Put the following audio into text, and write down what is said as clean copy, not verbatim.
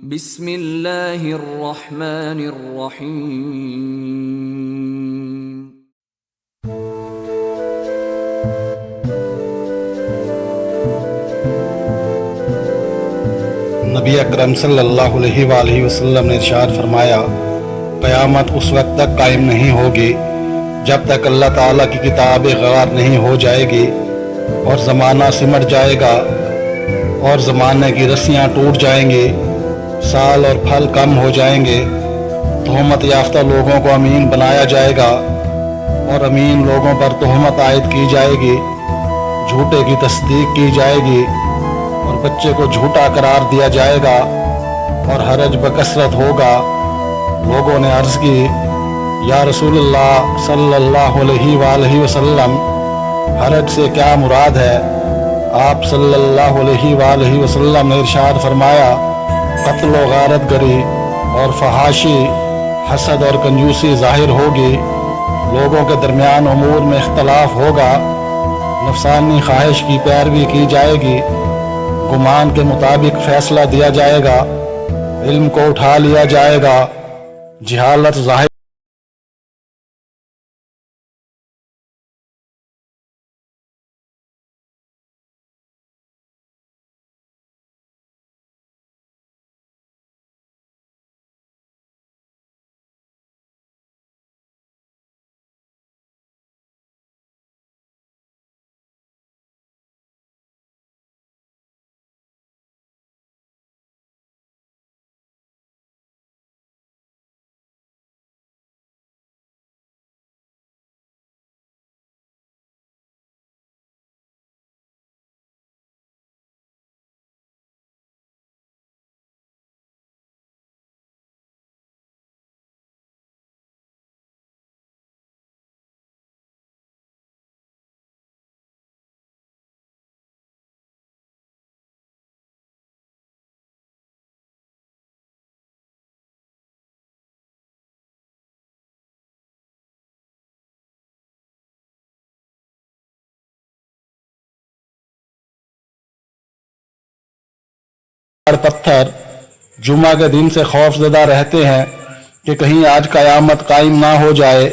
बिस्मिल्लाहिर्रहमानिर्रहीम। नबी अकरम सल्लल्लाहु अलैहि वसल्लम ने इरशाद फरमाया, क़यामत उस वक्त तक कायम नहीं होगी जब तक अल्लाह ताला की किताब गवार नहीं हो जाएगी और ज़माना सिमट जाएगा और ज़माने की रस्सियाँ टूट जाएंगी, साल और फल कम हो जाएंगे, तोहमत याफ्ता लोगों को अमीन बनाया जाएगा और अमीन लोगों पर तोहमत आयद की जाएगी, झूठे की तस्दीक की जाएगी और बच्चे को झूठा करार दिया जाएगा और हरज बकसरत होगा। लोगों ने अर्ज़ की, या रसूलल्लाह सल्लल्लाहु अलैहि वसल्लम, हरज से क्या मुराद है? आप सल्लल्लाहु अलैहि वसल्लम ने इरशाद फरमाया, कत्ल व गारत गरी और फहाशी, हसद और कंजूसी ज़ाहिर होगी, लोगों के दरमियान उमूर में इख्तलाफ होगा, नफसानी ख्वाहिश की पैरवी की जाएगी, गुमान के मुताबिक फैसला दिया जाएगा, इल्म को उठा लिया जाएगा, जहालत ज़ाहिर पत्थर जुमा के दिन से खौफजदा रहते हैं कि कहीं आज क़यामत कायम ना हो जाए।